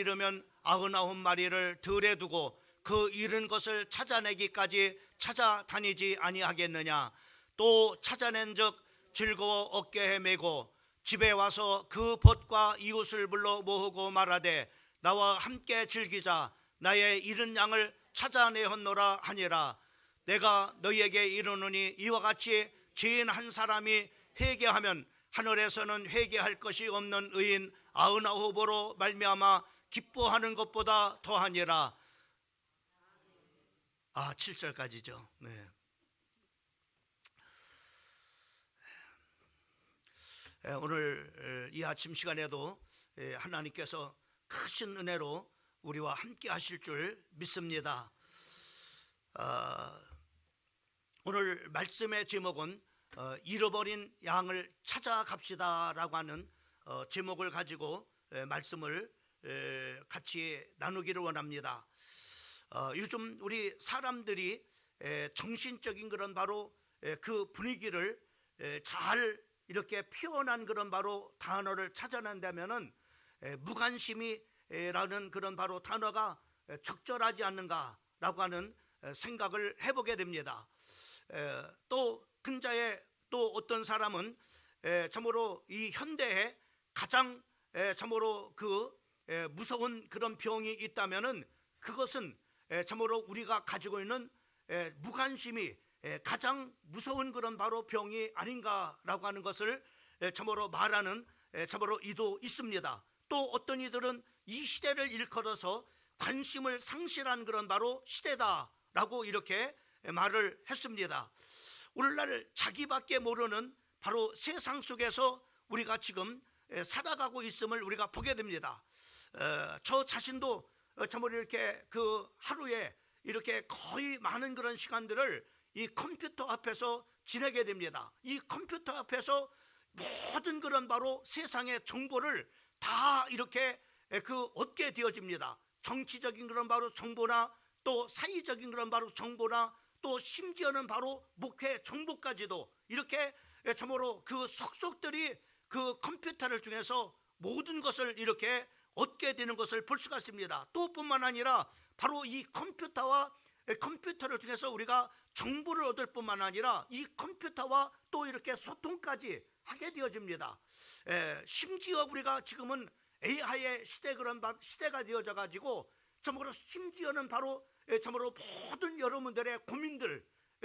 잃으면 99마리를 들에 두고 그 잃은 것을 찾아내기까지 찾아다니지 아니하겠느냐. 또 찾아낸즉 즐거워 어깨에 메고 집에 와서 그 벗과 이웃을 불러 모으고 말하되 나와 함께 즐기자. 나의 잃은 양을 찾아내었노라 하니라. 내가 너희에게 이르노니 이와 같이 죄인 한 사람이 회개하면 하늘에서는 회개할 것이 없는 의인 99으로 말미암아 기뻐하는 것보다 더하니라. 7절까지죠. 네. 오늘 이 아침 시간에도 하나님께서 크신 은혜로 우리와 함께 하실 줄 믿습니다. 오늘 말씀의 제목은 잃어버린 양을 찾아갑시다라고 하는 제목을 가지고 말씀을 같이 나누기를 원합니다. 요즘 우리 사람들이 정신적인 그런 바로 그 분위기를 잘 이렇게 표현한 그런 바로 단어를 찾아낸다면은 무관심이라는 그런 바로 단어가 적절하지 않는가라고 하는 생각을 해보게 됩니다. 또 근자에 또 어떤 사람은 참으로 이 현대에 가장 참으로 그 무서운 그런 병이 있다면은 그것은 참으로 우리가 가지고 있는 무관심이 가장 무서운 그런 바로 병이 아닌가라고 하는 것을 참으로 말하는 참으로 이도 있습니다. 또 어떤 이들은 이 시대를 일컬어서 관심을 상실한 그런 바로 시대다라고 이렇게 말을 했습니다. 오늘날 자기밖에 모르는 바로 세상 속에서 우리가 지금 살아가고 있음을 우리가 보게 됩니다. 저 자신도 참으로 이렇게 그 하루에 이렇게 거의 많은 그런 시간들을 이 컴퓨터 앞에서 지내게 됩니다. 이 컴퓨터 앞에서 모든 그런 바로 세상의 정보를 다 이렇게 얻게 되어집니다. 정치적인 그런 바로 정보나 또 사회적인 그런 바로 정보나 또 심지어는 바로 목회 정보까지도 이렇게 참으로 그 속속들이 그 컴퓨터를 통해서 모든 것을 이렇게 얻게 되는 것을 볼 수가 있습니다. 또 뿐만 아니라 바로 이 컴퓨터를 통해서 우리가 정보를 얻을 뿐만 아니라 이 컴퓨터와 또 이렇게 소통까지 하게 되어집니다. 심지어 우리가 지금은 AI의 시대가 되어져 가지고 참으로 심지어는 바로 참으로 모든 여러분들의 고민들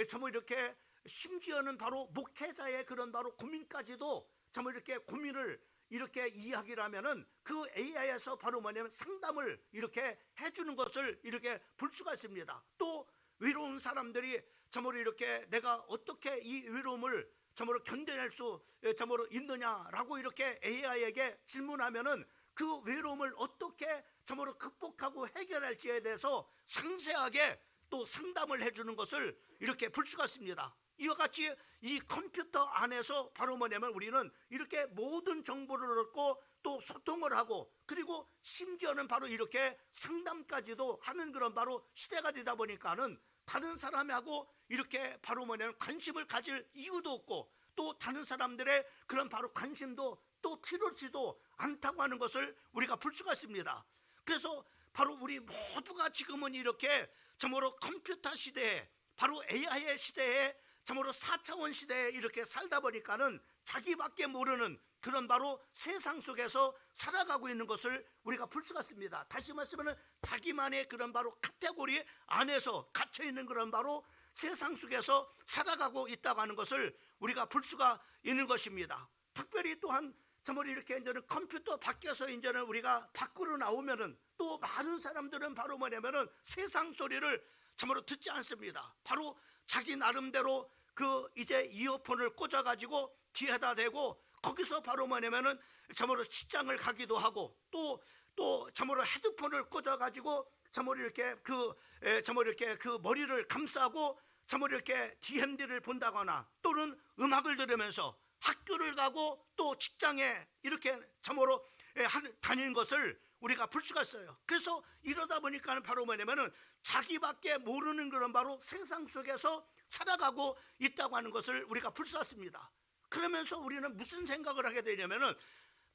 참으로 이렇게 심지어는 바로 목회자의 그런 바로 고민까지도 참으로 이렇게 고민을 이렇게 이야기를 하면은 그 AI에서 바로 뭐냐면 상담을 이렇게 해주는 것을 이렇게 볼 수가 있습니다. 또 외로운 사람들이 참으로 이렇게 내가 어떻게 이 외로움을 참으로 견뎌낼 수 참으로 있느냐라고 이렇게 AI에게 질문하면은 그 외로움을 어떻게 참으로 극복하고 해결할지에 대해서 상세하게 또 상담을 해주는 것을 이렇게 볼 수가 있습니다. 이와 같이 이 컴퓨터 안에서 바로 뭐냐면 우리는 이렇게 모든 정보를 얻고 또 소통을 하고 그리고 심지어는 바로 이렇게 상담까지도 하는 그런 바로 시대가 되다 보니까는 다른 사람하고 이렇게 바로 뭐냐면 관심을 가질 이유도 없고 또 다른 사람들의 그런 바로 관심도 또 필요하지도 않다고 하는 것을 우리가 볼 수가 있습니다. 그래서 바로 우리 모두가 지금은 이렇게 참으로 컴퓨터 시대에 바로 AI의 시대에 참으로 4차원 시대에 이렇게 살다 보니까는 자기밖에 모르는 그런 바로 세상 속에서 살아가고 있는 것을 우리가 볼 수가 있습니다. 다시 말씀하면 자기만의 그런 바로 카테고리 안에서 갇혀 있는 그런 바로 세상 속에서 살아가고 있다고 하는 것을 우리가 볼 수가 있는 것입니다. 특별히 또한 참으로 이렇게 이제는 컴퓨터 밖에서 이제는 우리가 밖으로 나오면은 또 많은 사람들은 바로 뭐냐면은 세상 소리를 참으로 듣지 않습니다. 바로 자기 나름대로 그 이제 이어폰을 꽂아가지고 귀에다 대고 거기서 바로 뭐냐면은 참으로 직장을 가기도 하고 또 참으로 헤드폰을 꽂아가지고 참으로 이렇게 참으로 이렇게 그 머리를 감싸고 참으로 이렇게 DMD를 본다거나 또는 음악을 들으면서 학교를 가고 또 직장에 이렇게 참으로 다니는 것을 우리가 볼 수가 있어요. 그래서 이러다 보니까 바로 뭐냐면은 자기밖에 모르는 그런 바로 세상 속에서 살아가고 있다고 하는 것을 우리가 볼 수 있습니다. 그러면서 우리는 무슨 생각을 하게 되냐면은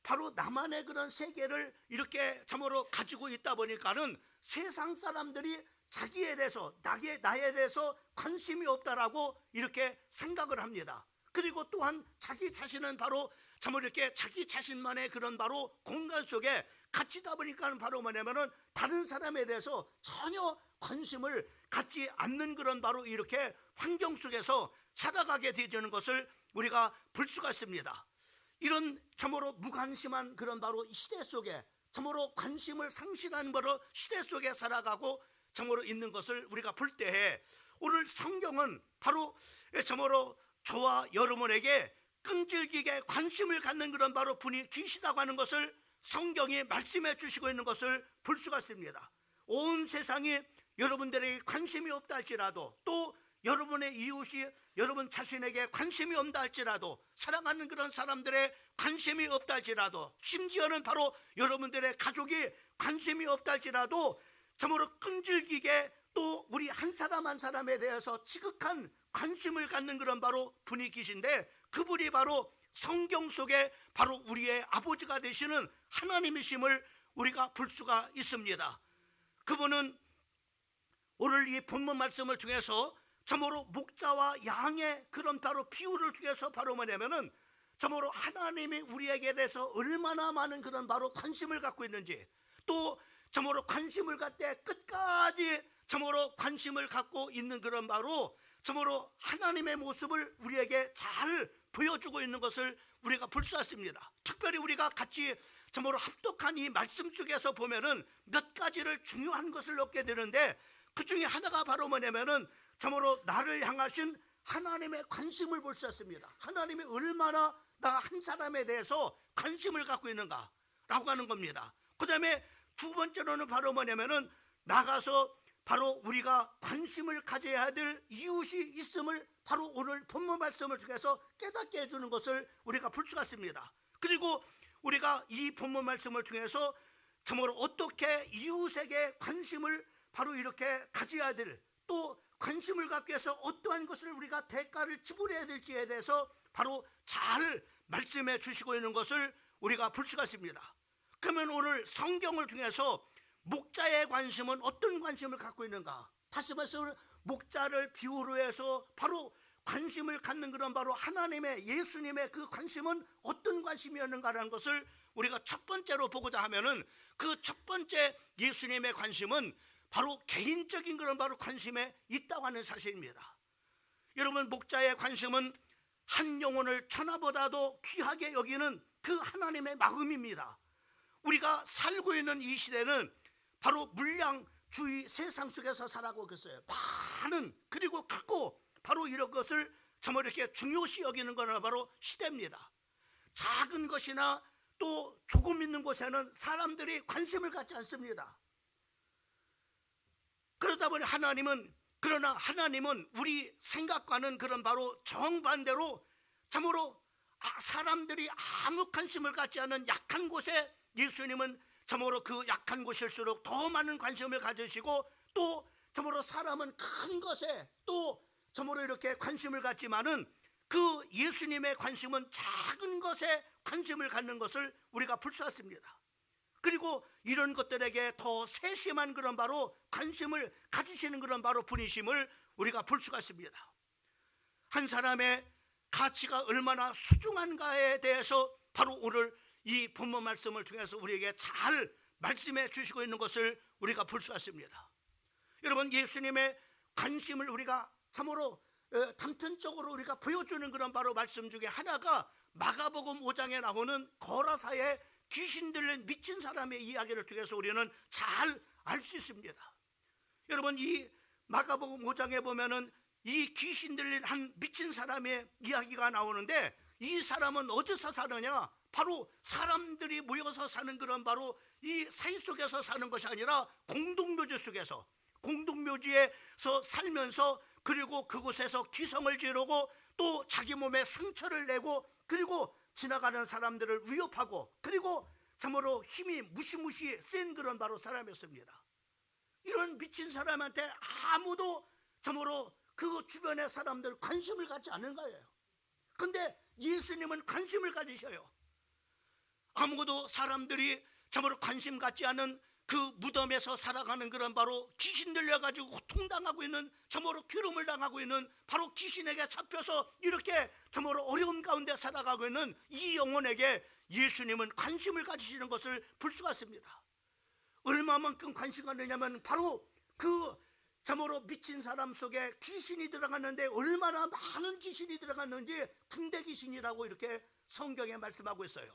바로 나만의 그런 세계를 이렇게 참으로 가지고 있다 보니까는 세상 사람들이 자기에 대해서 나에 대해서 관심이 없다라고 이렇게 생각을 합니다. 그리고 또한 자기 자신은 바로 참으로 이렇게 자기 자신만의 그런 바로 공간 속에 갇히다 보니까 바로 뭐냐면은 다른 사람에 대해서 전혀 관심을 갖지 않는 그런 바로 이렇게 환경 속에서 살아가게 되는 것을 우리가 볼 수가 있습니다. 이런 참으로 무관심한 그런 바로 시대 속에 참으로 관심을 상실하는 바로 시대 속에 살아가고 참으로 있는 것을 우리가 볼 때에 오늘 성경은 바로 참으로 저와 여러분에게 끈질기게 관심을 갖는 그런 바로 분이 계시다고 하는 것을 성경이 말씀해 주시고 있는 것을 볼 수가 있습니다. 온 세상이 여러분들에게 관심이 없다 할지라도, 또 여러분의 이웃이 여러분 자신에게 관심이 없다 할지라도, 사랑하는 그런 사람들의 관심이 없다 할지라도, 심지어는 바로 여러분들의 가족이 관심이 없다 할지라도 참으로 끈질기게 또 우리 한 사람 한 사람에 대해서 지극한 관심을 갖는 그런 바로 분이 계신데, 그분이 바로 성경 속에 바로 우리의 아버지가 되시는 하나님이심을 우리가 볼 수가 있습니다. 그분은 오늘 이 본문 말씀을 통해서 참으로 목자와 양의 그런 바로 비유를 통해서 바로 뭐냐면은 참으로 하나님이 우리에게 대해서 얼마나 많은 그런 바로 관심을 갖고 있는지, 또 참으로 관심을 갖되 끝까지 참으로 관심을 갖고 있는 그런 바로 참으로 하나님의 모습을 우리에게 잘 보여주고 있는 것을 우리가 볼 수 있습니다. 특별히 우리가 같이 참으로 합독한 이 말씀 속에서 보면은 몇 가지를 중요한 것을 얻게 되는데, 그 중에 하나가 바로 뭐냐면은 참으로 나를 향하신 하나님의 관심을 볼 수 있습니다. 하나님이 얼마나 나 한 사람에 대해서 관심을 갖고 있는가 라고 하는 겁니다. 그 다음에 두 번째로는 바로 뭐냐면은 나가서 바로 우리가 관심을 가져야 될 이웃이 있음을 바로 오늘 본문 말씀을 통해서 깨닫게 해주는 것을 우리가 볼 수가 있습니다. 그리고 우리가 이 본문 말씀을 통해서 참으로 어떻게 이웃에게 관심을 바로 이렇게 가져야 될, 또 관심을 갖기 위해서 어떠한 것을 우리가 대가를 지불해야 될지에 대해서 바로 잘 말씀해 주시고 있는 것을 우리가 볼 수가 있습니다. 그러면 오늘 성경을 통해서 목자의 관심은 어떤 관심을 갖고 있는가? 다시 말해서 목자를 비유로 해서 바로 관심을 갖는 그런 바로 하나님의 예수님의 그 관심은 어떤 관심이었는가라는 것을 우리가 첫 번째로 보고자 하면은, 그 첫 번째 예수님의 관심은 바로 개인적인 그런 바로 관심에 있다고 하는 사실입니다. 여러분, 목자의 관심은 한 영혼을 천하보다도 귀하게 여기는 그 하나님의 마음입니다. 우리가 살고 있는 이 시대는 바로 물량주의 세상 속에서 살아가고 있어요. 많은, 그리고 크고 바로 이런 것을 정말 이렇게 중요시 여기는 거는 바로 시대입니다. 작은 것이나 또 조금 있는 곳에는 사람들이 관심을 갖지 않습니다. 그러다 보니 그러나 하나님은 우리 생각과는 그런 바로 정반대로 참으로 사람들이 아무 관심을 갖지 않는 약한 곳에 예수님은 참으로 그 약한 곳일수록 더 많은 관심을 가지시고, 또 참으로 사람은 큰 것에 또 참으로 이렇게 관심을 갖지만은 그 예수님의 관심은 작은 것에 관심을 갖는 것을 우리가 볼 수 있습니다. 그리고 이런 것들에게 더 세심한 그런 바로 관심을 가지시는 그런 바로 분이심을 우리가 볼 수가 있습니다. 한 사람의 가치가 얼마나 소중한가에 대해서 바로 오늘 이 본문 말씀을 통해서 우리에게 잘 말씀해 주시고 있는 것을 우리가 볼 수 있습니다. 여러분, 예수님의 관심을 우리가 참으로 단편적으로 우리가 보여주는 그런 바로 말씀 중에 하나가 마가복음 5장에 나오는 거라사의 귀신 들린 미친 사람의 이야기를 통해서 우리는 잘 알 수 있습니다. 여러분, 이 마가복음 5장에 보면은 이 귀신 들린 한 미친 사람의 이야기가 나오는데, 이 사람은 어디서 사느냐? 바로 사람들이 모여서 사는 그런 바로 이 사회 속에서 사는 것이 아니라 공동묘지 속에서, 공동묘지에서 살면서, 그리고 그곳에서 기성을 지르고 또 자기 몸에 상처를 내고, 그리고 지나가는 사람들을 위협하고, 그리고 참으로 힘이 무시무시 센 그런 바로 사람이었습니다. 이런 미친 사람한테 아무도 참으로 그 주변의 사람들 관심을 갖지 않는 거예요. 근데 예수님은 관심을 가지셔요. 아무것도 사람들이 참으로 관심 갖지 않은 그 무덤에서 살아가는 그런 바로 귀신 들려가지고 고통당하고 있는, 참으로 괴로움을 당하고 있는, 바로 귀신에게 잡혀서 이렇게 참으로 어려움 가운데 살아가고 있는 이 영혼에게 예수님은 관심을 가지시는 것을 볼 수가 있습니다. 얼마만큼 관심 갖느냐면 바로 그 참으로 미친 사람 속에 귀신이 들어갔는데 얼마나 많은 귀신이 들어갔는지 군대 귀신이라고 이렇게 성경에 말씀하고 있어요.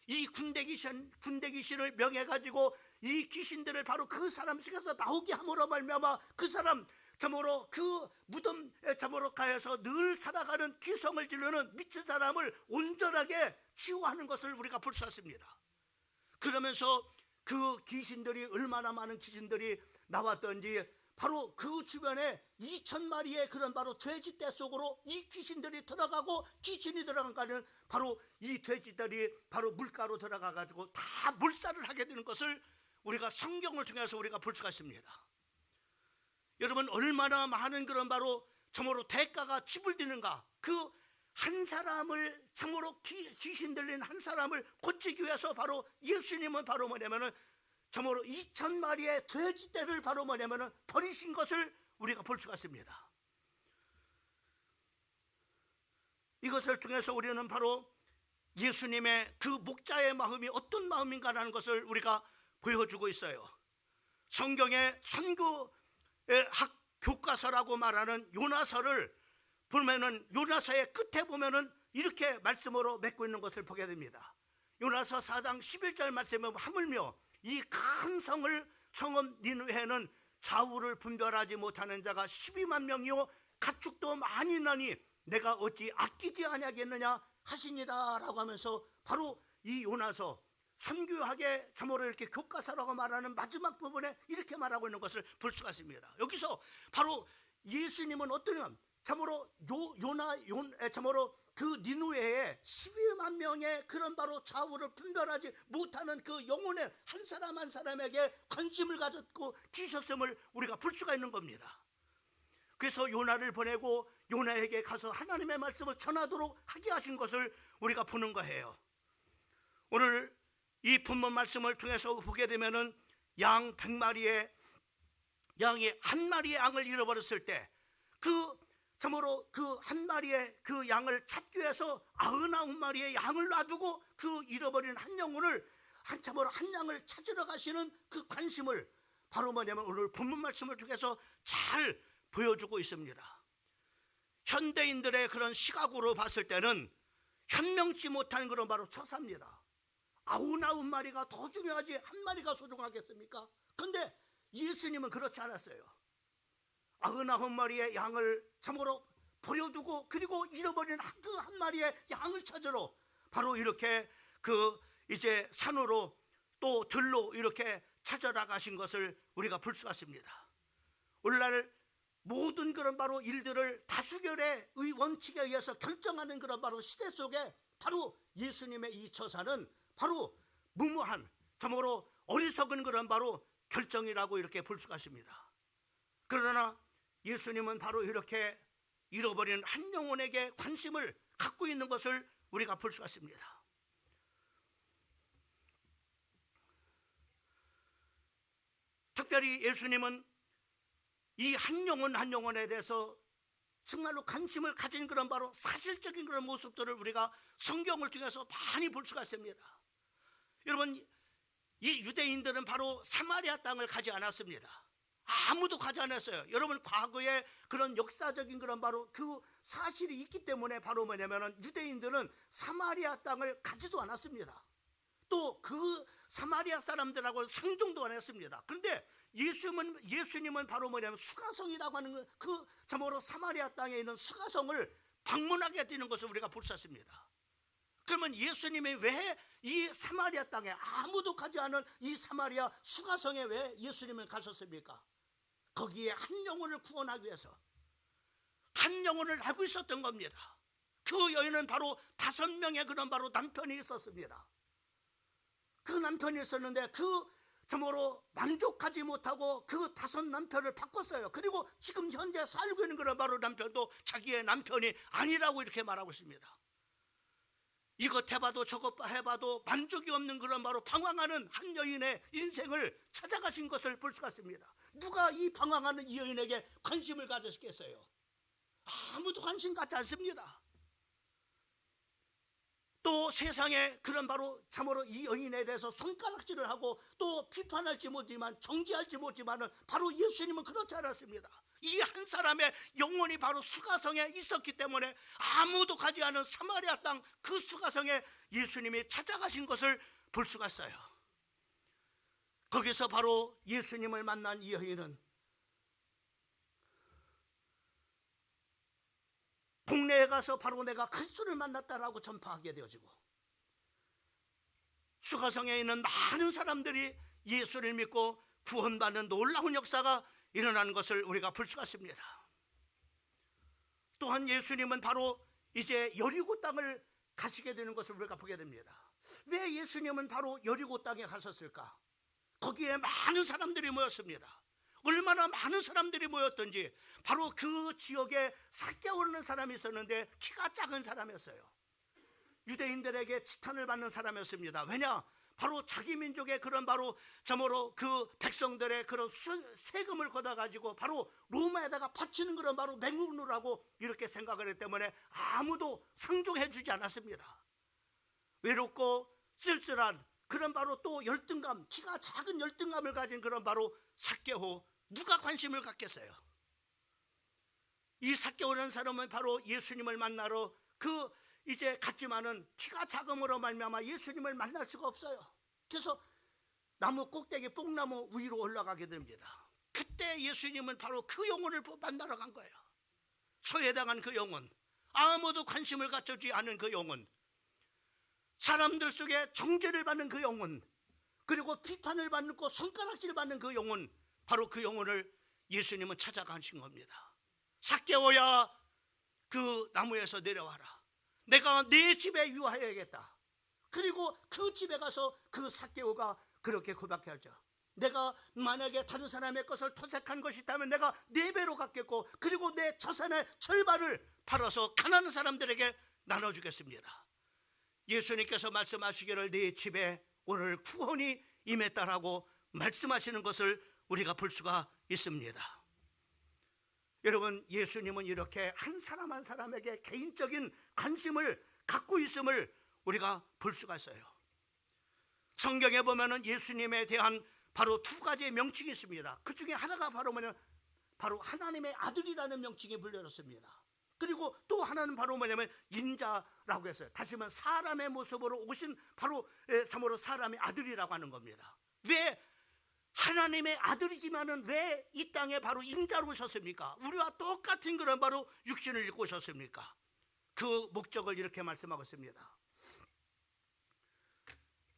이 군대 귀신을 명해가지고 이 귀신들을 바로 그 사람 속에서 나오게 함으로 말미암아 그 사람 참으로 그 무덤에 참으로 가서 늘 살아가는 기성을 지르는 미친 사람을 온전하게 치유하는 것을 우리가 볼 수 있습니다. 그러면서 그 귀신들이, 얼마나 많은 귀신들이 나왔던지 바로 그 주변에 2,000마리의 그런 바로 돼지떼 속으로 이 귀신들이 들어가고, 귀신이 들어간가는 바로 이 돼지들이 바로 물가로 들어가 가지고 다 몰살을 하게 되는 것을 우리가 성경을 통해서 우리가 볼 수가 있습니다. 여러분, 얼마나 많은 그런 바로 참으로 대가가 지불되는가. 그 한 사람을 참으로 귀신 들린 한 사람을 고치기 위해서 바로 예수님은 바로 뭐냐면은 참으로 2,000마리의 돼지떼를 바로 뭐냐면은 버리신 것을 우리가 볼 수가 있습니다. 이것을 통해서 우리는 바로 예수님의 그 목자의 마음이 어떤 마음인가라는 것을 우리가 보여주고 있어요. 성경의 선교의 학 교과서라고 말하는 요나서를 보면은, 요나서의 끝에 보면은 이렇게 말씀으로 맺고 있는 것을 보게 됩니다. 요나서 4장 11절 말씀에 보면, 하물며 이 큰 성읍 니느웨는 좌우를 분별하지 못하는 자가 12만 명이요 가축도 많이 나니 내가 어찌 아끼지 아니하겠느냐 하시니라 라고 하면서 바로 이 요나서 선교학의 참으로 이렇게 교과서라고 말하는 마지막 부분에 이렇게 말하고 있는 것을 볼 수가 있습니다. 여기서 바로 예수님은 어떠냐, 참으로 참으로 그 니누웨에 12만 명의 그런 바로 좌우를 분별하지 못하는 그 영혼의 한 사람 한 사람에게 관심을 가졌고 계셨음을 우리가 볼 수가 있는 겁니다. 그래서 요나를 보내고 요나에게 가서 하나님의 말씀을 전하도록 하게 하신 것을 우리가 보는 거예요. 오늘 이 본문 말씀을 통해서 보게 되면은 양 100마리의 양이 한 마리의 양을 잃어버렸을 때 그 참으로 그 한 마리의 그 양을 찾기 위해서 99마리의 양을 놔두고 그 잃어버린 한 영혼을 참으로 한 양을 찾으러 가시는 그 관심을 바로 뭐냐면 오늘 본문 말씀을 통해서 잘 보여주고 있습니다. 현대인들의 그런 시각으로 봤을 때는 현명치 못한 그런 바로 처사입니다. 99마리가 더 중요하지 한 마리가 소중하겠습니까? 그런데 예수님은 그렇지 않았어요. 99마리의 양을 참으로 버려두고 그리고 잃어버린 그 한 마리의 양을 찾으러 바로 이렇게 그 이제 산으로 또 들로 이렇게 찾아라 가신 것을 우리가 볼 수가 있습니다. 오늘날 모든 그런 바로 일들을 다수결의 원칙에 의해서 결정하는 그런 바로 시대 속에 바로 예수님의 이 처사는 바로 무모한 참으로 어리석은 그런 바로 결정이라고 이렇게 볼 수가 있습니다. 그러나 예수님은 바로 이렇게 잃어버린 한 영혼에게 관심을 갖고 있는 것을 우리가 볼 수가 있습니다. 특별히 예수님은 이 한 영혼 한 영혼에 대해서 정말로 관심을 가진 그런 바로 사실적인 그런 모습들을 우리가 성경을 통해서 많이 볼 수가 있습니다. 여러분, 이 유대인들은 바로 사마리아 땅을 가지 않았습니다. 아무도 가지 않았어요. 여러분, 과거에 그런 역사적인 그런 바로 그 사실이 있기 때문에 바로 뭐냐면은 유대인들은 사마리아 땅을 가지도 않았습니다. 또 그 사마리아 사람들하고 상종도 안 했습니다. 그런데 예수님은 바로 뭐냐면 수가성이라고 하는 그 참으로 사마리아 땅에 있는 수가성을 방문하게 되는 것을 우리가 볼 수 있습니다. 그러면 예수님이 왜 이 사마리아 땅에 아무도 가지 않은 이 사마리아 수가성에 왜 예수님은 가셨습니까? 거기에 한 영혼을 구원하기 위해서 한 영혼을 알고 있었던 겁니다. 그 여인은 바로 5명의 그런 바로 남편이 있었습니다. 그 남편이 있었는데 그 참으로 만족하지 못하고 그 5 남편을 바꿨어요. 그리고 지금 현재 살고 있는 그런 바로 남편도 자기의 남편이 아니라고 이렇게 말하고 있습니다. 이것 해봐도 저것 해봐도 만족이 없는 그런 바로 방황하는 한 여인의 인생을 찾아가신 것을 볼 수가 있습니다. 누가 이 방황하는 이 여인에게 관심을 가졌겠어요? 아무도 관심 갖지 않습니다. 또 세상에 그런 바로 참으로 이 여인에 대해서 손가락질을 하고 또 비판할지 못지만 정죄할지 못지만은 바로 예수님은 그렇지 않았습니다. 이 한 사람의 영혼이 바로 수가성에 있었기 때문에 아무도 가지 않은 사마리아 땅 그 수가성에 예수님이 찾아가신 것을 볼 수가 있어요. 거기서 바로 예수님을 만난 이 여인은 동네에 가서 바로 내가 그리스도를 만났다라고 전파하게 되어지고, 수가성에 있는 많은 사람들이 예수를 믿고 구원받는 놀라운 역사가 일어나는 것을 우리가 볼 수가 있습니다. 또한 예수님은 바로 이제 여리고 땅을 가시게 되는 것을 우리가 보게 됩니다. 왜 예수님은 바로 여리고 땅에 가셨을까? 거기에 많은 사람들이 모였습니다. 얼마나 많은 사람들이 모였던지, 바로 그 지역에 삭개오라는 사람이 있었는데 키가 작은 사람이었어요. 유대인들에게 지탄을 받는 사람이었습니다. 왜냐? 바로 자기 민족의 그런 바로 참으로 그 백성들의 그런 세금을 걷어가지고 바로 로마에다가 바치는 그런 바로 맹금노라고 이렇게 생각을 했기 때문에 아무도 상종해 주지 않았습니다. 외롭고 쓸쓸한 그런 바로 또 열등감, 키가 작은 열등감을 가진 그런 바로 삭개오, 누가 관심을 갖겠어요? 이 삭개오라는 사람은 바로 예수님을 만나러 이제 갔지만은 키가 작음으로 말미암아 예수님을 만날 수가 없어요. 그래서 나무 꼭대기 뽕나무 위로 올라가게 됩니다. 그때 예수님은 바로 그 영혼을 만나러 간 거예요. 소외당한 그 영혼, 아무도 관심을 갖추지 않은 그 영혼, 사람들 속에 정죄를 받는 그 영혼, 그리고 비판을 받고 손가락질을 받는 그 영혼, 바로 그 영혼을 예수님은 찾아가신 겁니다. 삭개오야, 그 나무에서 내려와라. 내가 네 집에 유하여야겠다. 그리고 그 집에 가서 그 삭개오가 그렇게 고백하죠. 내가 만약에 다른 사람의 것을 토색한 것이 있다면 내가 4배로 갚겠고, 그리고 내 자산의 절반을 팔아서 가난한 사람들에게 나눠주겠습니다. 예수님께서 말씀하시기를 네 집에 오늘 구원이 임했다라고 말씀하시는 것을 우리가 볼 수가 있습니다. 여러분, 예수님은 이렇게 한 사람 한 사람에게 개인적인 관심을 갖고 있음을 우리가 볼 수가 있어요. 성경에 보면은 예수님에 대한 바로 2가지의 명칭이 있습니다. 그 중에 하나가 바로 뭐냐면 바로 하나님의 아들이라는 명칭이 불려졌습니다. 그리고 또 하나는 바로 뭐냐면 인자라고 했어요. 다시 말하면 사람의 모습으로 오신 바로 참으로 사람의 아들이라고 하는 겁니다. 왜 하나님의 아들이지만은 왜 이 땅에 바로 인자로 오셨습니까? 우리와 똑같은 그런 바로 육신을 입고 오셨습니까? 그 목적을 이렇게 말씀하고 있습니다.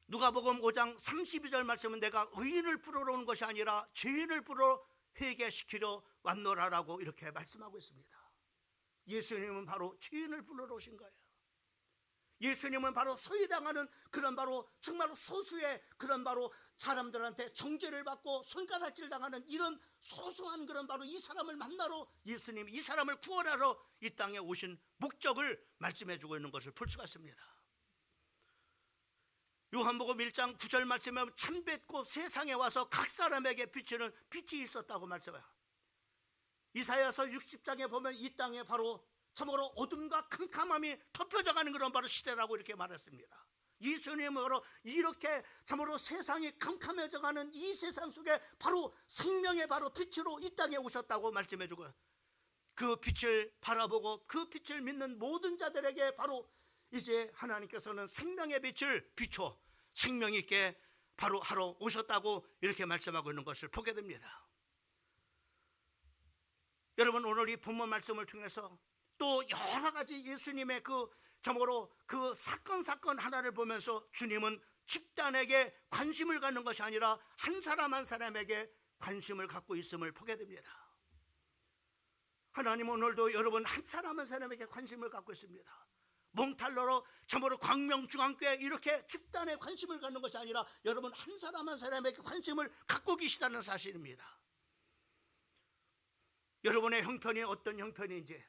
누가복음 5장 32절 말씀은 내가 의인을 부르러 온 것이 아니라 죄인을 부르러 회개시키려 왔노라라고 이렇게 말씀하고 있습니다. 예수님은 바로 죄인을 부르러 오신 거예요. 예수님은 바로 소외당하는 그런 바로 정말로 소수의 그런 바로 사람들한테 정죄를 받고 손가락질 당하는 이런 소소한 그런 바로 이 사람을 만나러 예수님이 이 사람을 구원하러 이 땅에 오신 목적을 말씀해 주고 있는 것을 볼 수가 있습니다. 요한복음 1장 9절 말씀에 참빛꽃 세상에 와서 각 사람에게 비치는 빛이 있었다고 말씀해요. 이사야서 60장에 보면 이 땅에 바로 참으로 어둠과 캄캄함이 덮여져가는 그런 바로 시대라고 이렇게 말했습니다. 예수님은 바로 이렇게 참으로 세상이 캄캄해져가는 이 세상 속에 바로 생명의 바로 빛으로 이 땅에 오셨다고 말씀해주고, 그 빛을 바라보고 그 빛을 믿는 모든 자들에게 바로 이제 하나님께서는 생명의 빛을 비춰 생명 있게 바로 하러 오셨다고 이렇게 말씀하고 있는 것을 보게 됩니다. 여러분, 오늘 이 본문 말씀을 통해서 또 여러 가지 예수님의 참으로 그 사건 하나를 보면서 주님은 집단에게 관심을 갖는 것이 아니라 한 사람 한 사람에게 관심을 갖고 있음을 보게 됩니다. 하나님은 오늘도 여러분 한 사람 한 사람에게 관심을 갖고 있습니다. 몽탈러로 참으로 광명중앙교회 이렇게 집단에 관심을 갖는 것이 아니라 여러분 한 사람 한 사람에게 관심을 갖고 계시다는 사실입니다. 여러분의 형편이 어떤 형편인지,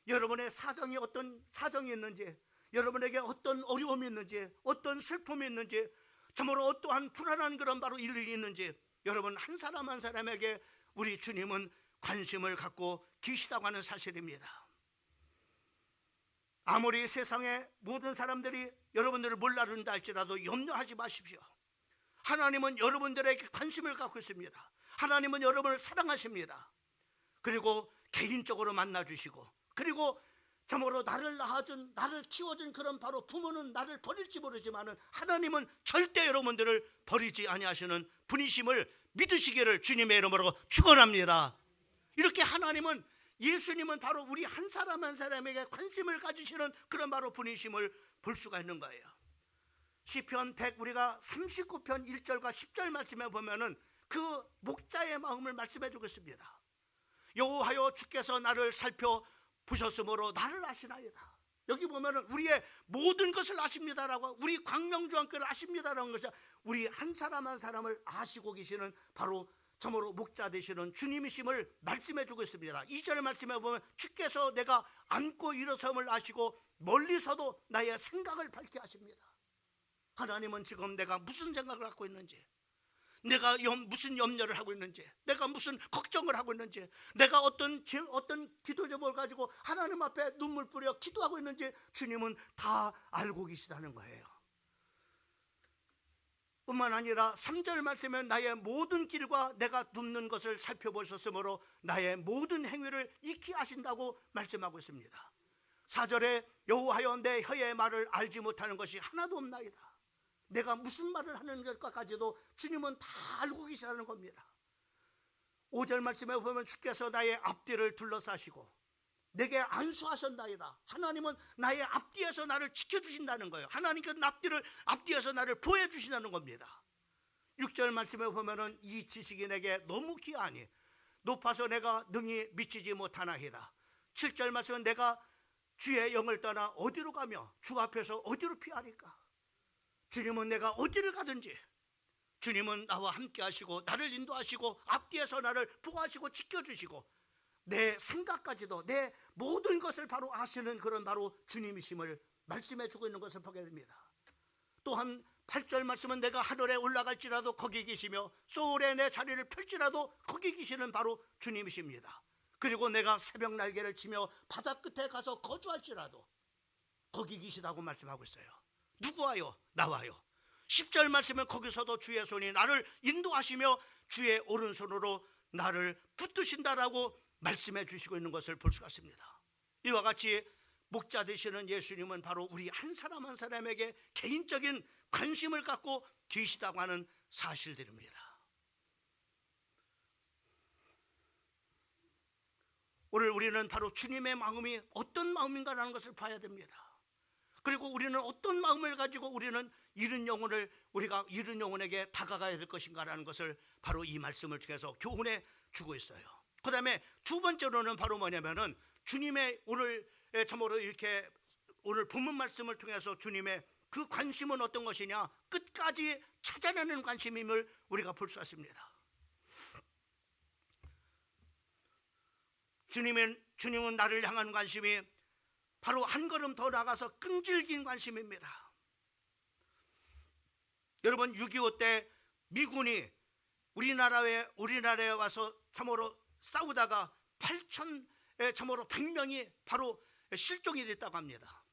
여러분의 사정이 어떤 사정이 있는지, 여러분에게 어떤 어려움이 있는지, 어떤 슬픔이 있는지, 참으로 어떠한 불안한 그런 바로 일이 있는지, 여러분 한 사람 한 사람에게 우리 주님은 관심을 갖고 계시다고 하는 사실입니다. 아무리 세상의 모든 사람들이 여러분들을 몰라준다 할지라도 염려하지 마십시오. 하나님은 여러분들에게 관심을 갖고 있습니다. 하나님은 여러분을 사랑하십니다. 그리고 개인적으로 만나주시고, 그리고 참으로 나를 낳아준, 나를 키워준 그런 바로 부모는 나를 버릴지 모르지만은 하나님은 절대 여러분들을 버리지 아니하시는 분이심을 믿으시기를 주님의 이름으로 축원합니다. 이렇게 하나님은, 예수님은 바로 우리 한 사람 한 사람에게 관심을 가지시는 그런 바로 분이심을 볼 수가 있는 거예요. 시편 100 우리가 39편 1절과 10절 말씀에 보면은 그 목자의 마음을 말씀해 주고 있습니다. 여호와여 주께서 나를 살펴보셨으므로 나를 아시나이다. 여기 보면은 우리의 모든 것을 아십니다라고, 우리 광명주 함께를 아십니다라는 것이 우리 한 사람 한 사람을 아시고 계시는 바로 참으로 목자 되시는 주님이심을 말씀해 주고 있습니다. 2절 말씀에 보면 주께서 내가 앉고 일어섬을 아시고 멀리서도 나의 생각을 밝게 하십니다. 하나님은 지금 내가 무슨 생각을 갖고 있는지, 내가 무슨 염려를 하고 있는지, 내가 무슨 걱정을 하고 있는지, 내가 어떤 기도 제목을 가지고 하나님 앞에 눈물 뿌려 기도하고 있는지 주님은 다 알고 계시다는 거예요. 뿐만 아니라 3절 말씀에 나의 모든 길과 내가 눕는 것을 살펴보셨으므로 나의 모든 행위를 익히 아신다고 말씀하고 있습니다. 4절에 여호와여 내 혀의 말을 알지 못하는 것이 하나도 없나이다. 내가 무슨 말을 하는 것까지도 주님은 다 알고 계시다는 겁니다. 5절 말씀에 보면 주께서 나의 앞뒤를 둘러싸시고 내게 안수하셨나이다. 하나님은 나의 앞뒤에서 나를 지켜주신다는 거예요. 하나님께서 앞뒤에서 나를 보여주신다는 겁니다. 6절 말씀에 보면은 이 지식이 내게 너무 귀하니 높아서 내가 능히 미치지 못하나이다. 7절 말씀은 내가 주의 영을 떠나 어디로 가며 주 앞에서 어디로 피하리까. 주님은 내가 어디를 가든지 주님은 나와 함께 하시고 나를 인도하시고 앞뒤에서 나를 보호하시고 지켜주시고 내 생각까지도 내 모든 것을 바로 아시는 그런 바로 주님이심을 말씀해 주고 있는 것을 보게 됩니다. 또한 8절 말씀은 내가 하늘에 올라갈지라도 거기 계시며 소울에 내 자리를 펼지라도 거기 계시는 바로 주님이십니다. 그리고 내가 새벽 날개를 치며 바다 끝에 가서 거주할지라도 거기 계시다고 말씀하고 있어요. 누구와요? 나와요. 10절 말씀은 거기서도 주의 손이 나를 인도하시며 주의 오른손으로 나를 붙드신다라고 말씀해 주시고 있는 것을 볼 수가 있습니다. 이와 같이 목자 되시는 예수님은 바로 우리 한 사람 한 사람에게 개인적인 관심을 갖고 계시다고 하는 사실들입니다. 오늘 우리는 바로 주님의 마음이 어떤 마음인가라는 것을 봐야 됩니다. 그리고 우리는 어떤 마음을 가지고 우리는 우리가 잃은 영혼에게 다가가야 될 것인가라는 것을 바로 이 말씀을 통해서 교훈해 주고 있어요. 그 다음에 두 번째로는 바로 뭐냐면은 주님의 오늘 참으로 이렇게 오늘 본문 말씀을 통해서 주님의 그 관심은 어떤 것이냐, 끝까지 찾아내는 관심임을 우리가 볼 수 있습니다. 주님은 나를 향한 관심이 바로 한 걸음 더 나가서 끈질긴 관심입니다. 여러분 6.25 때 미군이 우리나라에 와서 참으로 싸우다가 100명이 바로 실종이 됐다고 합니다.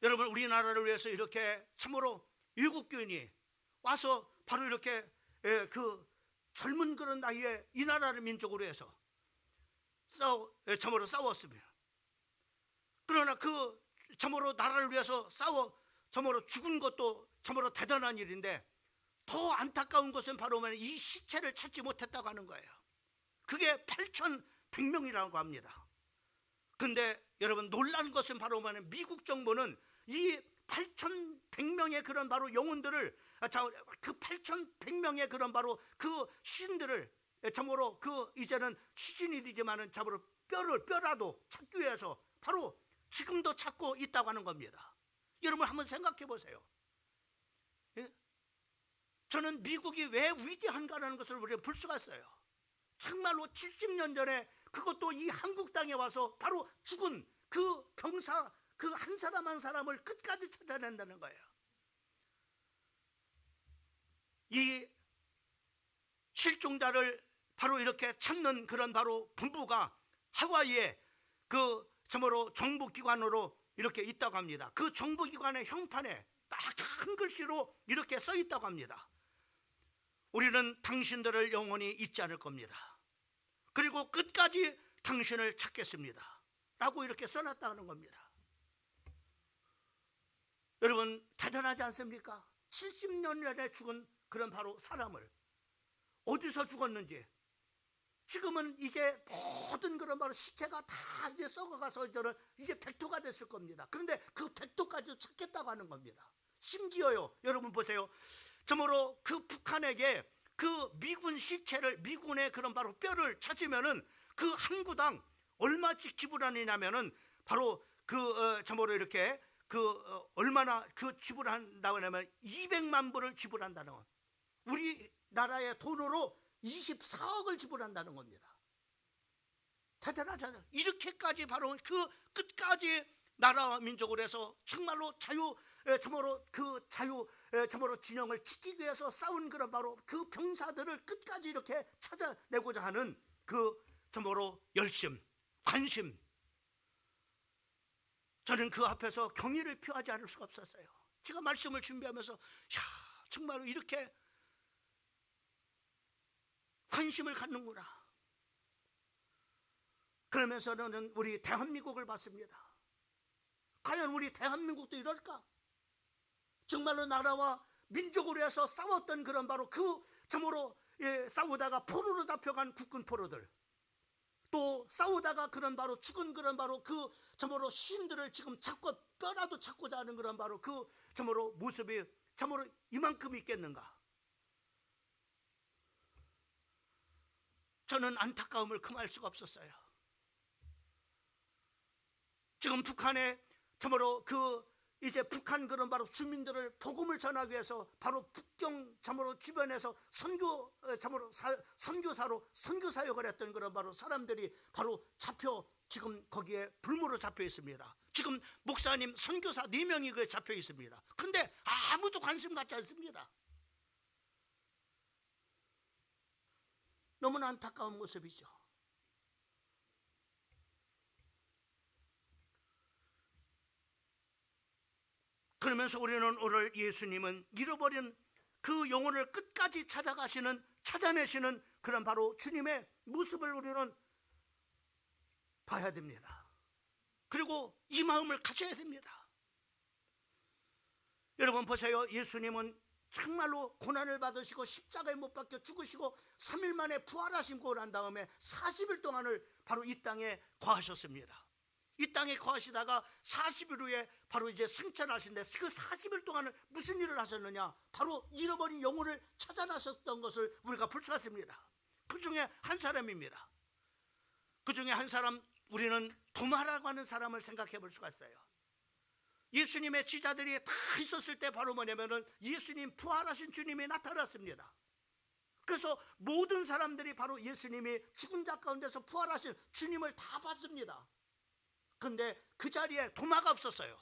여러분 우리나라를 위해서 이렇게 참으로 일국교인이 와서 바로 이렇게 그 젊은 그런 나이에 이 나라를 민족으로 해서 참으로 싸웠습니다. 그러나 그 참으로 나라를 위해서 참으로 죽은 것도 참으로 대단한 일인데 더 안타까운 것은 바로 이 시체를 찾지 못했다고 하는 거예요. 그게 8,100명이라고 합니다. 그런데 여러분 놀란 것은 바로 미국 정부는 이 8,100명의 그런 바로 영혼들을, 그 8,100명의 그런 바로 그 시신들을 참으로 이제는 시신이 되지만은 참으로 뼈라도 찾기 위해서 바로 지금도 찾고 있다고 하는 겁니다. 여러분 한번 생각해 보세요. 예? 저는 미국이 왜 위대한가라는 것을 우리가 볼 수가 있어요. 정말로 70년 전에 그것도 이 한국 땅에 와서 바로 죽은 그 병사 그 한 사람 한 사람을 끝까지 찾아낸다는 거예요. 이 실종자를 바로 이렇게 찾는 그런 바로 본부가 하와이에 그 정말로 정부기관으로 이렇게 있다고 합니다. 그 정부기관의 형판에 딱 큰 글씨로 이렇게 써 있다고 합니다. 우리는 당신들을 영원히 잊지 않을 겁니다. 그리고 끝까지 당신을 찾겠습니다 라고 이렇게 써놨다는 겁니다. 여러분 대단하지 않습니까? 70년 전에 죽은 그런 바로 사람을 어디서 죽었는지, 지금은 이제 모든 그런 바로 시체가 다 이제 썩어가서 이제 백토가 됐을 겁니다. 그런데 그 백토까지도 찾겠다고 하는 겁니다. 심지어요, 여러분 보세요. 정말로 그 북한에게 그 미군 시체를, 미군의 그런 바로 뼈를 찾으면은 그 한 구당 얼마씩 지불하느냐면은 바로 정말로 이렇게 얼마나 지불한다고 하냐면 200만 불을 지불한다는 거. 우리나라의 돈으로 24억을 지불한다는 겁니다. 대단하잖아요. 이렇게까지 바로 그 끝까지 나라와 민족을 해서 정말로 정말로 정말로 진영을 지키기 위해서 싸운 그런 바로 그 병사들을 끝까지 이렇게 찾아내고자 하는 정말로 열심, 관심. 저는 그 앞에서 경의를 표하지 않을 수가 없었어요. 제가 말씀을 준비하면서 정말로 이렇게 관심을 갖는구나. 그러면서는 우리 대한민국을 봤습니다. 과연 우리 대한민국도 이럴까? 정말로 나라와 민족으로 해서 싸웠던 그런 바로 정말로 싸우다가 포로로 잡혀간 국군 포로들, 또 싸우다가 그런 바로 죽은 그런 바로 정말로 시인들을 지금 뼈라도 찾고자 하는 그런 바로 정말로 모습이 정말로 이만큼 있겠는가? 저는 안타까움을 금할 수가 없었어요. 지금 북한에 정말로 이제 북한 그런 바로 주민들을 복음을 전하기 위해서 바로 북경 정말로 주변에서 선교사로 선교 사역을 했던 그런 바로 사람들이 바로 지금 거기에 불모로 잡혀 있습니다. 지금 목사님 선교사 4명이 잡혀 있습니다. 근데 아무도 관심 갖지 않습니다. 너무나 안타까운 모습이죠. 그러면서 우리는 오늘 예수님은 잃어버린 그 영혼을 끝까지 찾아내시는 그런 바로 주님의 모습을 우리는 봐야 됩니다. 그리고 이 마음을 가져야 됩니다. 여러분 보세요. 예수님은 정말로 고난을 받으시고 십자가에 못 박혀 죽으시고 3일 만에 부활하시고 난 다음에 40일 동안을 바로 이 땅에 거하셨습니다. 이 땅에 거하시다가 40일 후에 바로 이제 승천하신데, 그 40일 동안은 무슨 일을 하셨느냐? 바로 잃어버린 영혼을 찾아나셨던 것을 우리가 볼 수 있습니다. 그 중에 한 사람입니다. 그 중에 한 사람, 우리는 도마라고 하는 사람을 생각해 볼 수가 있어요. 예수님의 제자들이 다 있었을 때 바로 뭐냐면은 예수님, 부활하신 주님이 나타났습니다. 그래서 모든 사람들이 바로 예수님이 죽은 자 가운데서 부활하신 주님을 다 봤습니다. 그런데 그 자리에 도마가 없었어요.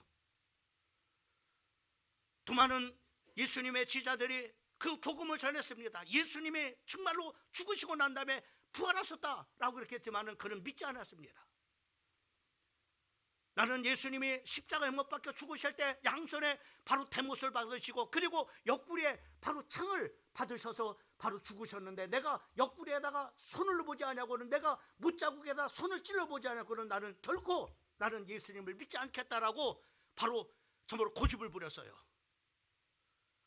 도마는 예수님의 제자들이 그 복음을 전했습니다. 예수님이 정말로 죽으시고 난 다음에 부활하셨다라고 그렇게 했지만은 그는 믿지 않았습니다. 나는 예수님이 십자가에 못 박혀 죽으실 때 양손에 바로 대못을 받으시고, 그리고 옆구리에 바로 창을 받으셔서 바로 죽으셨는데, 내가 옆구리에다가 손을 넣어보지 않냐고는, 내가 못자국에다 손을 찔러보지 않냐고는 나는 예수님을 믿지 않겠다라고 바로 정말로 고집을 부렸어요.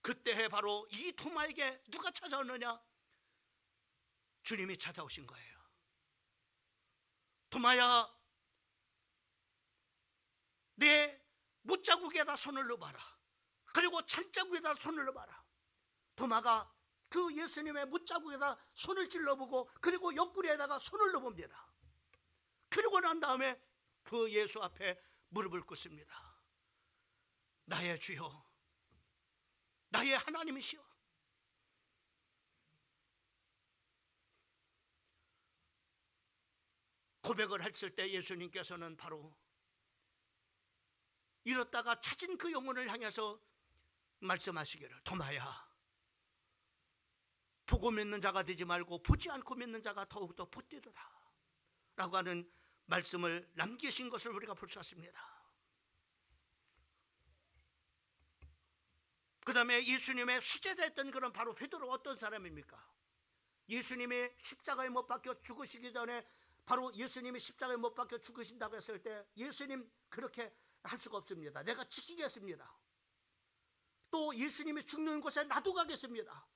그때 바로 이 도마에게 누가 찾아오느냐? 주님이 찾아오신 거예요. 도마야, 내 못자국에다 손을 넣어봐라. 그리고 찬자국에다 손을 넣어봐라. 도마가 그 예수님의 못자국에다 손을 찔러보고, 그리고 옆구리에다가 손을 넣어봅니다. 그리고 난 다음에 그 예수 앞에 무릎을 꿇습니다. 나의 주여, 나의 하나님이시여. 고백을 했을 때 예수님께서는 바로 잃었다가 찾은 그 영혼을 향해서 말씀하시기를, 도마야, 보고 믿는 자가 되지 말고 보지 않고 믿는 자가 더욱더 복되도다 라고 하는 말씀을 남기신 것을 우리가 볼 수 있습니다. 그 다음에 예수님의 수제자였던 그런 바로 베드로가 어떤 사람입니까? 예수님이 십자가에 못 박혀 죽으시기 전에, 바로 예수님이 십자가에 못 박혀 죽으신다고 했을 때 예수님 그렇게 할 수가 없습니다. 내가 지키겠습니다. 또 예수님이 죽는 곳에 나도 가겠습니다.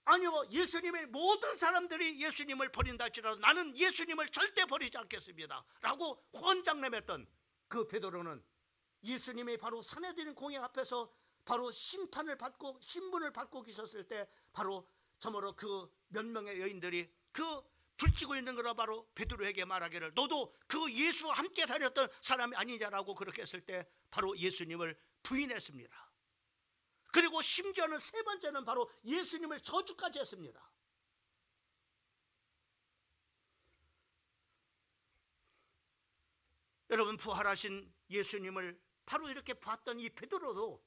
아니요, 예수님의 모든 사람들이 예수님을 버린다 할지라도 나는 예수님을 절대 버리지 않겠습니다 라고 헌장lem했던 그 베드로는 예수님이 바로 산헤드린 공회 앞에서 바로 심판을 받고 신분을 받고 계셨을 때, 바로 저모로 그 몇 명의 여인들이 그 불치고 있는 거라 바로 베드로에게 말하기를, 너도 그 예수와 함께 다녔던 사람이 아니냐라고 그렇게 했을 때 바로 예수님을 부인했습니다. 그리고 심지어는 세 번째는 바로 예수님을 저주까지 했습니다. 여러분, 부활하신 예수님을 바로 이렇게 봤던 이 베드로도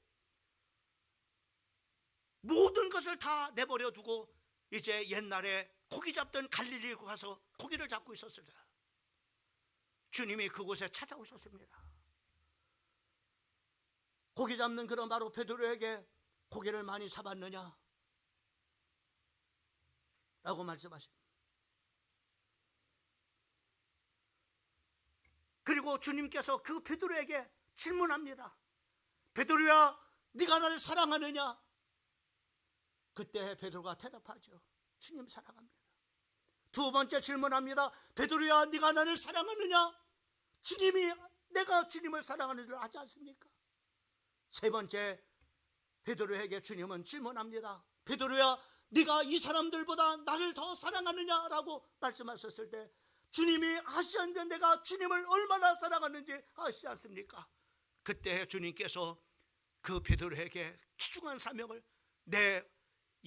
모든 것을 다 내버려 두고 이제 옛날에 고기 잡던 갈릴리에 가서 고기를 잡고 있었을 때 주님이 그곳에 찾아오셨습니다. 고기 잡는 그런 바로 베드로에게 고기를 많이 잡았느냐 라고 말씀하십니다. 그리고 주님께서 그 베드로에게 질문합니다. 베드로야, 네가 나를 사랑하느냐? 그때 베드로가 대답하죠. 주님 사랑합니다. 두 번째 질문합니다. 베드로야, 네가 나를 사랑하느냐? 주님이 내가 주님을 사랑하는 줄 아지 않습니까? 세 번째 베드로에게 주님은 질문합니다. 베드로야, 네가 이 사람들보다 나를 더 사랑하느냐라고 말씀하셨을 때 주님이 아시는데 내가 주님을 얼마나 사랑하는지 아시지 않습니까? 그때 주님께서 그 베드로에게 귀중한 사명을, 내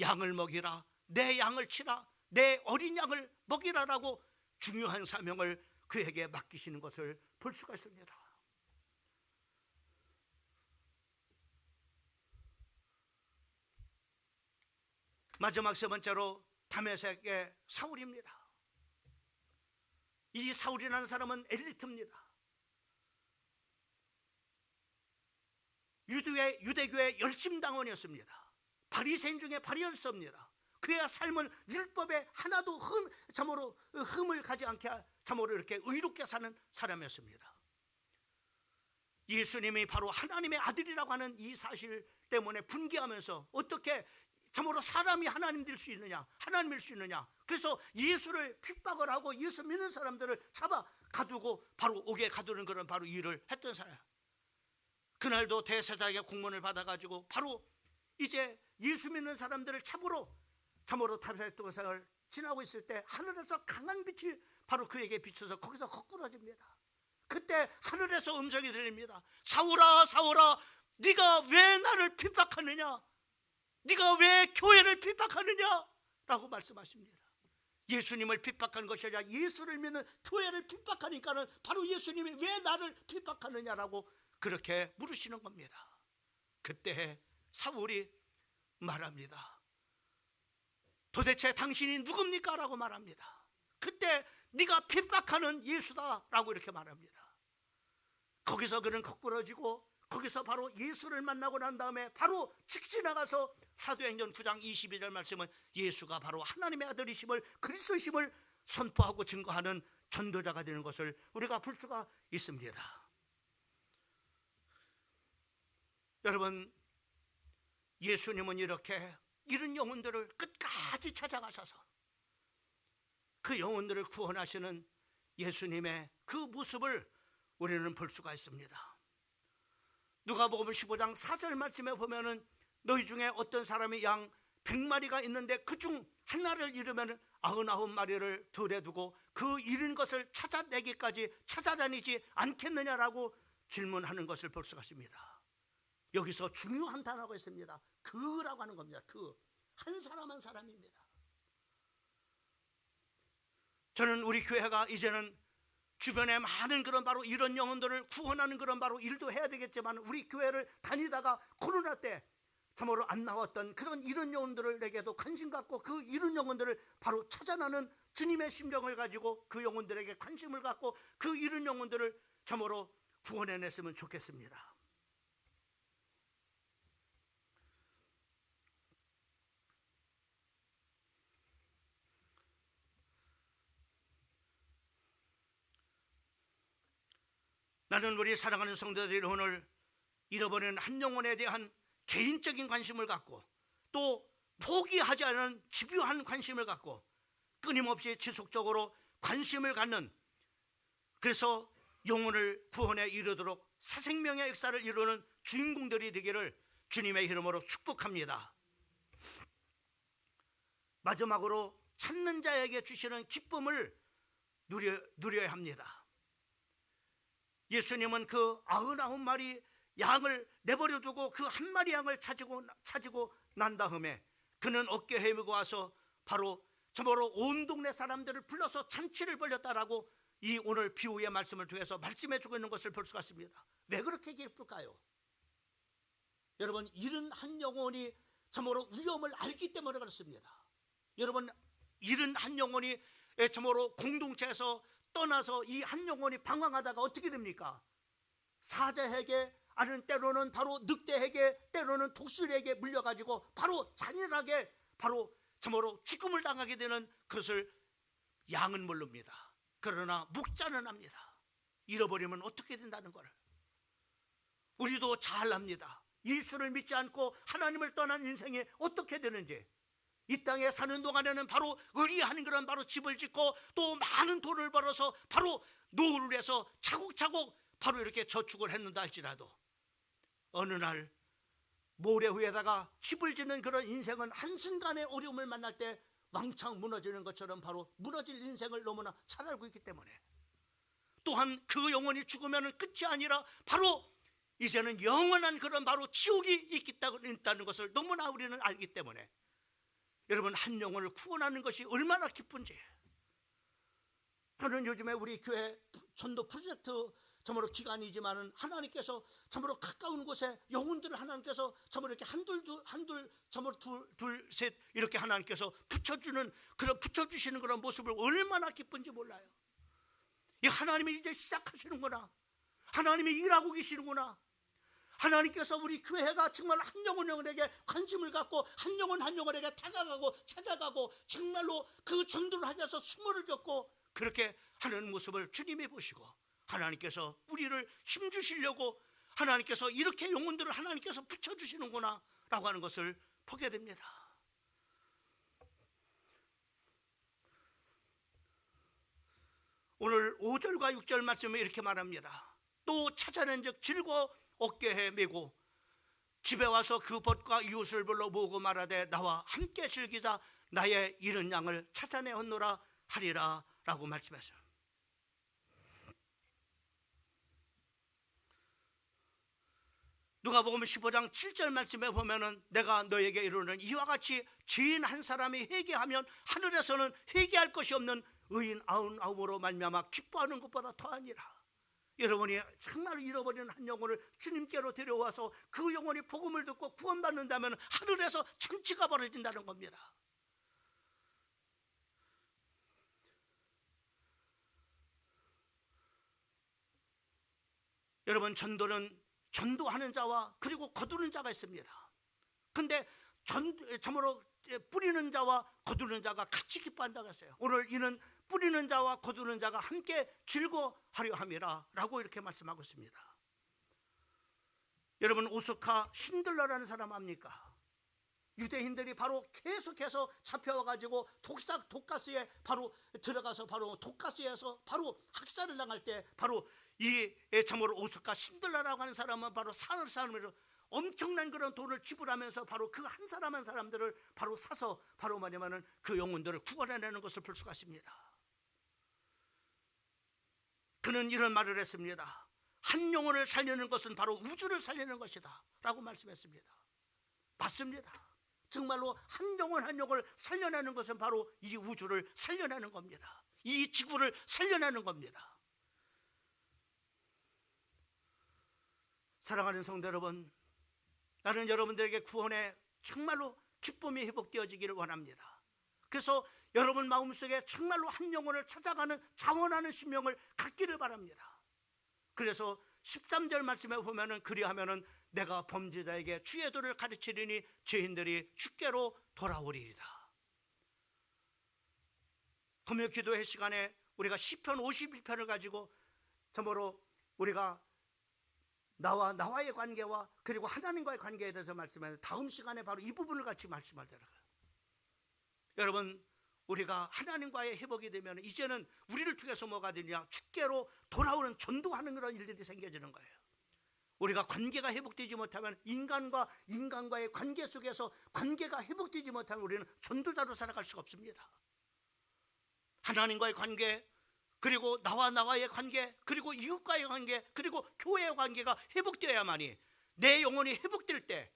양을 먹이라, 내 양을 치라, 내 어린 양을 먹이라라고 중요한 사명을 그에게 맡기시는 것을 볼 수가 있습니다. 마지막 세 번째로 다메섹의 사울입니다. 이 사울이라는 사람은 엘리트입니다. 유대교의 열심당원이었습니다. 바리새인 중에 바리새인입니다. 그의 삶은 율법에 하나도 흠을 가지 않게 참으로 이렇게 의롭게 사는 사람이었습니다. 예수님이 바로 하나님의 아들이라고 하는 이 사실 때문에 분개하면서 어떻게 참으로 사람이 하나님 될 수 있느냐, 하나님일 수 있느냐. 그래서 예수를 핍박을 하고 예수 믿는 사람들을 잡아 가두고 바로 옥에 가두는 그런 바로 일을 했던 사람. 그날도 대제사장의 공문을 받아가지고 바로 이제 예수 믿는 사람들을 참으로 탐사했던 지나고 있을 때 하늘에서 강한 빛이 바로 그에게 비쳐서 거기서 거꾸러집니다. 그때 하늘에서 음성이 들립니다. 사울아, 사울아, 네가 왜 나를 핍박하느냐? 네가 왜 교회를 핍박하느냐? 라고 말씀하십니다. 예수님을 핍박한 것이 아니라 예수를 믿는 교회를 핍박하니까는 바로 예수님이 왜 나를 핍박하느냐라고 그렇게 물으시는 겁니다. 그때 사울이 말합니다. 도대체 당신이 누굽니까? 라고 말합니다. 그때 네가 핍박하는 예수다 라고 이렇게 말합니다. 거기서 그는 거꾸러지고 거기서 바로 예수를 만나고 난 다음에 바로 직지나가서 사도행전 9장 22절 말씀은 예수가 바로 하나님의 아들이심을, 그리스도이심을 선포하고 증거하는 전도자가 되는 것을 우리가 볼 수가 있습니다. 여러분, 예수님은 이렇게 이런 영혼들을 끝까지 찾아가셔서 그 영혼들을 구원하시는 예수님의 그 모습을 우리는 볼 수가 있습니다. 누가복음 15장 4절 말씀에 보면은 너희 중에 어떤 사람이 양 100마리가 있는데 그중 하나를 잃으면 99마리를 들에 두고 그 잃은 것을 찾아내기까지 찾아다니지 않겠느냐라고 질문하는 것을 볼 수가 있습니다. 여기서 중요한 단어가 있습니다. 그라고 하는 겁니다. 그 한 사람 한 사람입니다. 저는 우리 교회가 이제는 주변에 많은 그런 바로 이런 영혼들을 구원하는 그런 바로 일도 해야 되겠지만, 우리 교회를 다니다가 코로나 때 참으로 안 나왔던 그런 이런 영혼들에게도 관심 갖고 그 이런 영혼들을 바로 찾아나는 주님의 심정을 가지고 그 영혼들에게 관심을 갖고 그 이런 영혼들을 참으로 구원해냈으면 좋겠습니다. 나는 우리 사랑하는 성도들이 오늘 잃어버린 한 영혼에 대한 개인적인 관심을 갖고 또 포기하지 않은 집요한 관심을 갖고 끊임없이 지속적으로 관심을 갖는, 그래서 영혼을 구원에 이르도록 새생명의 역사를 이루는 주인공들이 되기를 주님의 이름으로 축복합니다. 마지막으로 찾는 자에게 주시는 기쁨을 누려야 합니다. 예수님은 그 99마리 양을 내버려 두고 그 한 마리 양을 찾고 난 다음에 그는 어깨 헤매고 와서 바로 참으로 온 동네 사람들을 불러서 잔치를 벌였다라고 이 오늘 비유의 말씀을 통해서 말씀해 주고 있는 것을 볼 수가 있습니다. 왜 그렇게 기쁠까요? 여러분, 잃은 한 영혼이 참으로 위험을 알기 때문에 그렇습니다. 여러분, 잃은 한 영혼이 참으로 공동체에서 떠나서 이 한 영혼이 방황하다가 어떻게 됩니까? 사자에게, 아니면 때로는 바로 늑대에게, 때로는 독수리에게 물려가지고 바로 잔인하게 바로 참으로 죽음을 당하게 되는 그것을 양은 모릅니다. 그러나 목자는 압니다. 잃어버리면 어떻게 된다는 걸. 우리도 잘 압니다. 예수를 믿지 않고 하나님을 떠난 인생이 어떻게 되는지. 이 땅에 사는 동안에는 바로 의리한 그런 바로 집을 짓고 또 많은 돈을 벌어서 바로 노후를 해서 차곡차곡 바로 이렇게 저축을 했는다 할지라도 어느 날 모래 위에다가 집을 짓는 그런 인생은 한순간에 어려움을 만날 때 왕창 무너지는 것처럼 바로 무너질 인생을 너무나 잘 알고 있기 때문에, 또한 그 영혼이 죽으면 끝이 아니라 바로 이제는 영원한 그런 바로 지옥이 있다는 것을 너무나 우리는 알기 때문에, 여러분, 한 영혼을 구원하는 것이 얼마나 기쁜지. 저는 요즘에 우리 교회 전도 프로젝트 참으로 기간이지만은 하나님께서 참으로 가까운 곳에 영혼들을 하나님께서 참으로 이렇게 한둘 참으로 둘 셋 이렇게 하나님께서 붙여주시는 그런 모습을 얼마나 기쁜지 몰라요. 이 하나님이 이제 시작하시는구나. 하나님이 일하고 계시는구나. 하나님께서 우리 교회가 정말 한 영혼에게 관심을 갖고 한 영혼에게 다가가고 찾아가고 정말로 그 전도를 하셔서 수모를 겪고 그렇게 하는 모습을 주님이 보시고 하나님께서 우리를 힘주시려고 하나님께서 이렇게 영혼들을 하나님께서 붙여주시는구나 라고 하는 것을 보게 됩니다. 오늘 5절과 6절 말씀에 이렇게 말합니다. 또 찾아낸 즉 즐거워 어깨에 메고 집에 와서 그 벗과 이웃을 불러 모으고 말하되 나와 함께 즐기자 나의 잃은 양을 찾아내었노라 하리라 라고 말씀하셨어요. 누가복음 15장 7절 말씀에 보면은 내가 너에게 이르는 이와 같이 죄인 한 사람이 회개하면 하늘에서는 회개할 것이 없는 의인 99으로 말미암아 기뻐하는 것보다 더하니라. 여러분이 정말 잃어버린 한 영혼을 주님께로 데려와서 그 영혼이 복음을 듣고 구원받는다면 하늘에서 잔치가 벌어진다는 겁니다. 여러분, 전도는 전도하는 자와 그리고 거두는 자가 있습니다. 근데 참으로 뿌리는 자와 거두는 자가 같이 기뻐한다고 했어요. 오늘 이는 뿌리는 자와 거두는 자가 함께 즐거워하려 함이라 라고 이렇게 말씀하고 있습니다. 여러분, 오스카 신들러라는 사람 압니까? 유대인들이 바로 계속해서 잡혀와가지고 독가스에 바로 들어가서 바로 독가스에서 바로 학살을 당할 때 바로 이 참으로 오스카 신들러라고 하는 사람은 바로 사람으로 엄청난 그런 돈을 지불하면서 바로 그 한 사람 한 사람들을 바로 사서 바로 뭐냐면은 그 영혼들을 구원해내는 것을 볼 수가 있습니다. 그는 이런 말을 했습니다. 한 영혼을 살리는 것은 바로 우주를 살리는 것이다 라고 말씀했습니다. 맞습니다. 정말로 한 영혼 한 영혼을 살려내는 것은 바로 이 우주를 살려내는 겁니다. 이 지구를 살려내는 겁니다. 사랑하는 성도 여러분, 나는 여러분들에게 구원의 정말로 기쁨이 회복되어지기를 원합니다. 그래서 여러분 마음속에 정말로 한 영혼을 찾아가는 자원하는 심령을 갖기를 바랍니다. 그래서 13절 말씀에 보면은 그리하면은 내가 범죄자에게 주의 도를 가르치리니 죄인들이 주께로 돌아오리이다. 금요 기도회 시간에 우리가 시편 51편을 가지고 참으로 우리가 나와의 관계와 그리고 하나님과의 관계에 대해서 말씀하는 다음 시간에 바로 이 부분을 같이 말씀할 때라고요. 여러분, 우리가 하나님과의 회복이 되면 이제는 우리를 통해서 뭐가 되냐, 주께로 돌아오는 전도하는 그런 일들이 생겨지는 거예요. 우리가 관계가 회복되지 못하면 인간과의 관계 속에서 관계가 회복되지 못하면 우리는 전도자로 살아갈 수가 없습니다. 하나님과의 관계, 그리고 나와의 관계, 그리고 이웃과의 관계, 그리고 교회의 관계가 회복되어야만이 내 영혼이 회복될 때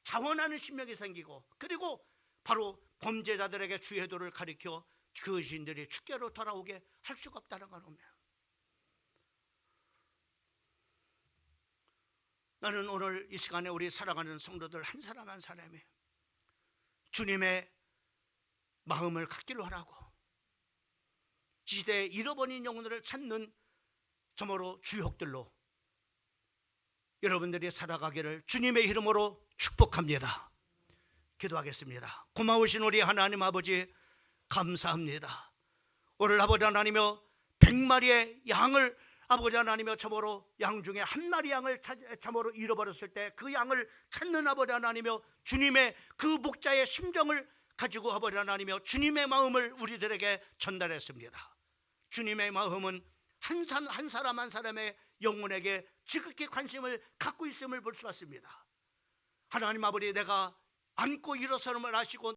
자원하는 심령이 생기고, 그리고 바로 범죄자들에게 주의 도를 가리켜 그 신들이 주께로 돌아오게 할 수가 없다는 겁니다. 나는 오늘 이 시간에 우리 살아가는 성도들 한 사람 한 사람이 주님의 마음을 갖기로 하라고, 지대에 잃어버린 영혼들을 찾는 저모로 주역들로 여러분들이 살아가기를 주님의 이름으로 축복합니다. 기도하겠습니다. 고마우신 우리 하나님 아버지, 감사합니다. 오늘 아버지 하나님여 100마리의 양을 아버지 하나님여 참으로 양 중에 한 마리 양을 참으로 잃어버렸을 때 그 양을 찾는 아버지 하나님여 주님의 그 목자의 심정을 가지고 아버지 하나님여 주님의 마음을 우리들에게 전달했습니다. 주님의 마음은 한 사람 한 사람의 영혼에게 지극히 관심을 갖고 있음을 볼 수 있습니다. 하나님 아버지, 내가 안고 일어서는 걸 아시고